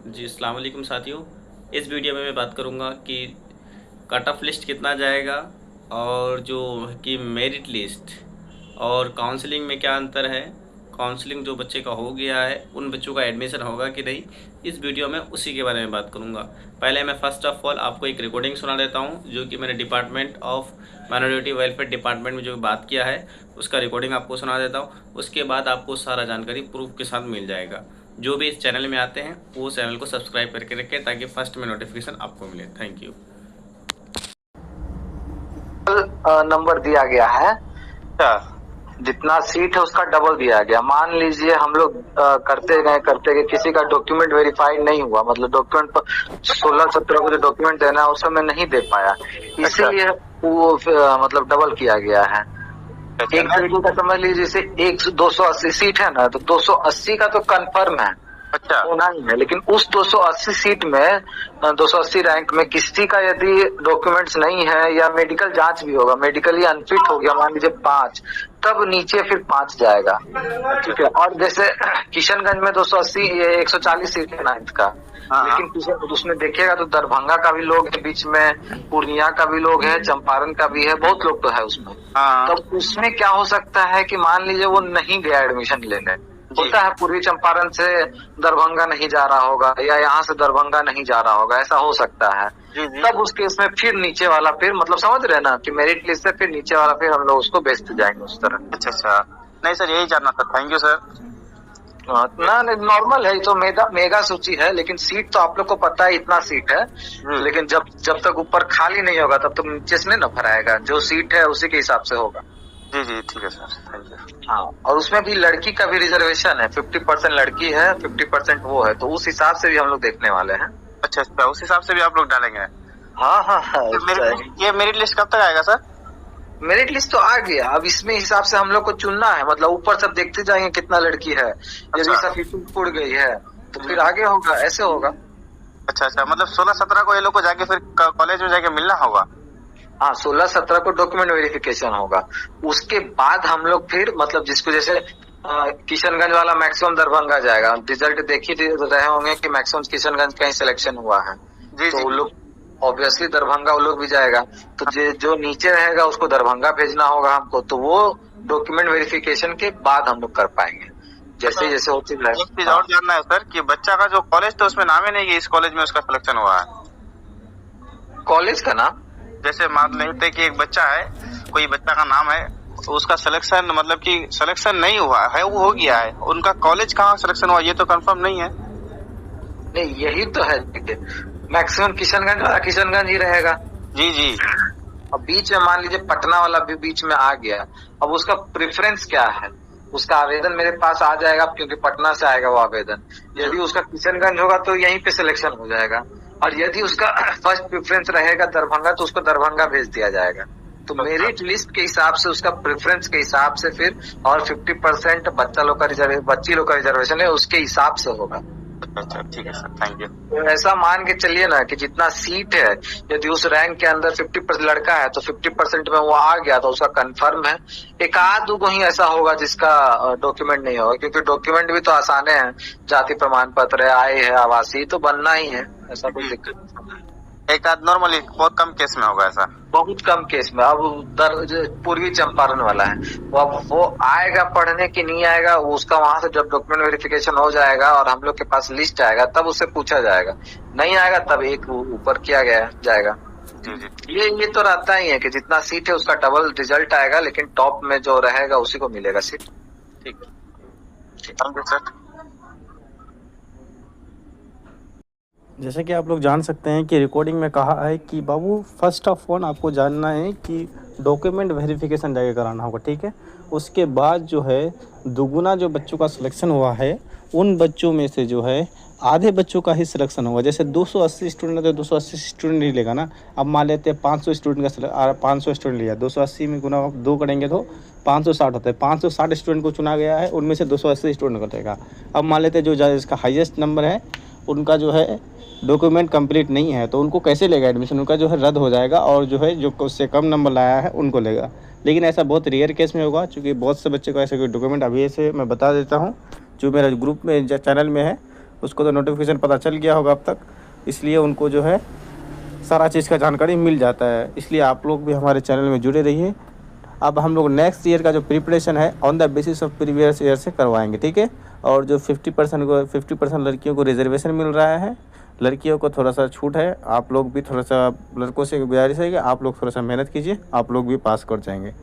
जी, अस्सलाम वालेकुम साथियों। इस वीडियो में मैं बात करूँगा कि कट ऑफ लिस्ट कितना जाएगा और जो कि मेरिट लिस्ट और काउंसलिंग में क्या अंतर है। काउंसलिंग जो बच्चे का हो गया है उन बच्चों का एडमिशन होगा कि नहीं, इस वीडियो में उसी के बारे में बात करूँगा। पहले मैं फर्स्ट ऑफ ऑल आपको एक रिकॉर्डिंग सुना देता हूँ जो कि मैंने department of minority welfare department में जो बात किया है उसका रिकॉर्डिंग आपको सुना देता हूँ। उसके बाद आपको सारा जानकारी प्रूफ के साथ मिल जाएगा। जो भी इस चैनल में आते हैं वो चैनल को सब्सक्राइब करके रखें ताकि फर्स्ट में नोटिफिकेशन आपको मिले। Thank you. नंबर दिया गया है, अच्छा, जितना सीट है उसका डबल दिया गया। मान लीजिए हम लोग करते गए किसी का डॉक्यूमेंट वेरीफाइड नहीं हुआ, मतलब डॉक्यूमेंट पर 16-17 को जो डॉक्यूमेंट देना है उस समय नहीं दे पाया, इसीलिए वो मतलब डबल किया गया है। एक तरीके का समझ लीजिए, जैसे 280 सीट है ना, तो 280 का तो कंफर्म है, अच्छा, होना ही है। लेकिन उस 280 सीट में 280 रैंक में किसी का यदि डॉक्यूमेंट्स नहीं है या मेडिकल जांच भी होगा, मेडिकली अनफिट हो गया मान लीजिए 5, तब नीचे फिर 5 जाएगा। ठीक है। और जैसे किशनगंज में 280 ये 140 सीट है 9th का, लेकिन उसमें देखिएगा तो दरभंगा का भी लोग है बीच में, पूर्णिया का भी लोग है, चंपारण का भी है, बहुत लोग तो है उसमें। तब उसमें क्या हो सकता है कि मान लीजिए वो नहीं गया एडमिशन लेने, होता है पूर्वी चंपारण से दरभंगा नहीं जा रहा होगा या यहाँ से दरभंगा नहीं जा रहा होगा, ऐसा हो सकता है। तब उस केस में फिर नीचे वाला फिर मतलब समझ रहे ना कि मेरिट लिस्ट से फिर नीचे वाला फिर हम लोग उसको बेचते जाएंगे उस तरह। अच्छा, नहीं सर, यही जानना था। Thank you sir. ना नॉर्मल है तो मेगा सूची है, लेकिन सीट तो आप लोग को पता है इतना सीट है, लेकिन जब तक ऊपर खाली नहीं होगा तब तक नीचे से नहीं ना भराएगा, जो सीट है उसी के हिसाब से होगा। जी जी, ठीक है सर, थैंक यू। हाँ, और उसमें भी लड़की का भी रिजर्वेशन है, 50% लड़की है, 50% वो है, तो उस हिसाब से भी हम लोग देखने वाले हैं। अच्छा, उस हिसाब से भी आप लोग डालेंगे? हाँ हाँ हाँ। ये मेरिट लिस्ट कब तक आएगा सर? मेरिट लिस्ट तो आ गया, अब इसमें हिसाब से हम लोग को चुनना है, मतलब ऊपर सब देखते जाएंगे कितना लड़की है, यदि सफिशिएंट उड़ गई है तो फिर आगे होगा, ऐसे होगा। अच्छा, मतलब 16-17 को ये लोग को जाके फिर कॉलेज में जाके मिलना होगा? हाँ, 16-17 को डॉक्यूमेंट वेरिफिकेशन होगा, उसके बाद हम लोग फिर मतलब जिसको जैसे किशनगंज वाला मैक्सिमम दरभंगा जाएगा, रिजल्ट देखी रहे होंगे कि मैक्सिमम किशनगंज का ही सिलेक्शन हुआ है, तो वो लोग ऑब्वियसली दरभंगा वो लोग भी जाएगा, तो जो नीचे रहेगा उसको दरभंगा भेजना होगा हमको, तो वो डॉक्यूमेंट वेरिफिकेशन के बाद हम लोग कर पाएंगे, जैसे जैसे होती है। एक चीज और जानना है सर कि बच्चा का जो कॉलेज तो उसमें नाम ही नहीं कि इस कॉलेज में उसका सिलेक्शन हुआ है। कॉलेज का नाम जैसे मान लेते कि एक बच्चा है, कोई बच्चा का नाम है, उसका सिलेक्शन मतलब कि सिलेक्शन नहीं हुआ है, वो हो गया है, उनका कॉलेज कहाँ सिलेक्शन हुआ ये तो कंफर्म नहीं है। नहीं, यही तो है, मैक्सिमम किशनगंज ही रहेगा। जी जी। अब बीच में मान लीजिए पटना वाला भी बीच में आ गया, अब उसका प्रेफरेंस क्या है, उसका आवेदन मेरे पास आ जाएगा क्योंकि पटना से आएगा वो आवेदन, यदि उसका किशनगंज होगा तो यहीं पे सिलेक्शन हो जाएगा, और यदि उसका फर्स्ट प्रेफरेंस रहेगा दरभंगा तो उसको दरभंगा भेज दिया जाएगा। तो मेरिट लिस्ट के हिसाब से उसका प्रेफरेंस के हिसाब से फिर, और 50% बच्ची लोग का रिजर्वेशन है उसके हिसाब से होगा। अच्छा, ठीक है सर, थैंक यू। तो ऐसा मान के चलिए ना कि जितना सीट है, यदि उस रैंक के अंदर 50% लड़का है तो 50% में वो आ गया तो उसका कंफर्म है। एक आध दो ही ऐसा होगा जिसका डॉक्यूमेंट नहीं होगा, क्योंकि डॉक्यूमेंट भी तो आसाने हैं, जाति प्रमाण पत्र है, आय है, आवासीय तो बनना ही है, ऐसा कोई दिक्कत नहीं। एक आध नॉर्मली बहुत कम केस में होगा ऐसा, बहुत कम केस में। अब पूर्वी चंपारण वाला है, वो आएगा पढ़ने की नहीं आएगा, उसका वहां से जब डॉक्यूमेंट वेरिफिकेशन हो जाएगा और हम लोग के पास लिस्ट आएगा तब उससे पूछा जाएगा, नहीं आएगा तब एक ऊपर किया गया जाएगा। जी जी। ये तो रहता ही है कि जितना सीट है उसका डबल रिजल्ट आएगा, लेकिन टॉप में जो रहेगा उसी को मिलेगा सीट। ठीक है, थैंक यू सर। जैसे कि आप लोग जान सकते हैं कि रिकॉर्डिंग में कहा है कि बाबू फर्स्ट ऑफ ऑल आपको जानना है कि डॉक्यूमेंट वेरिफिकेशन जाके कराना होगा, ठीक है। उसके बाद जो है दुगुना जो बच्चों का सिलेक्शन हुआ है उन बच्चों में से जो है आधे बच्चों का ही सिलेक्शन होगा। जैसे 280 स्टूडेंट है तो 280 स्टूडेंट ही लेगा ना। अब मान लेते हैं 500 स्टूडेंट का 500 स्टूडेंट लिया, 280 में गुना 2 करेंगे तो 560 होता है। 560 स्टूडेंट को चुना गया है, उनमें से 280 स्टूडेंट कटेगा। अब मान लेते हैं जो इसका हाईएस्ट नंबर है उनका जो है डॉक्यूमेंट कंप्लीट नहीं है तो उनको कैसे लेगा एडमिशन, उनका जो है रद्द हो जाएगा, और जो है जो उससे कम नंबर लाया है उनको लेगा। लेकिन ऐसा बहुत रेयर केस में होगा, क्योंकि बहुत से बच्चे को ऐसे कोई डॉक्यूमेंट, अभी ऐसे मैं बता देता हूँ जो मेरा ग्रुप में चैनल में है उसको तो नोटिफिकेशन पता चल गया होगा अब तक, इसलिए उनको जो है सारा चीज़ का जानकारी मिल जाता है। इसलिए आप लोग भी हमारे चैनल में जुड़े रहिए। अब हम लोग नेक्स्ट ईयर का जो प्रिपरेशन है on the basis of previous year से करवाएंगे, ठीक है। और जो 50% लड़कियों को रिजर्वेशन मिल रहा है, लड़कियों को थोड़ा सा छूट है, आप लोग भी थोड़ा सा, लड़कों से गुजारिश है कि आप लोग थोड़ा सा मेहनत कीजिए, आप लोग भी पास कर जाएंगे।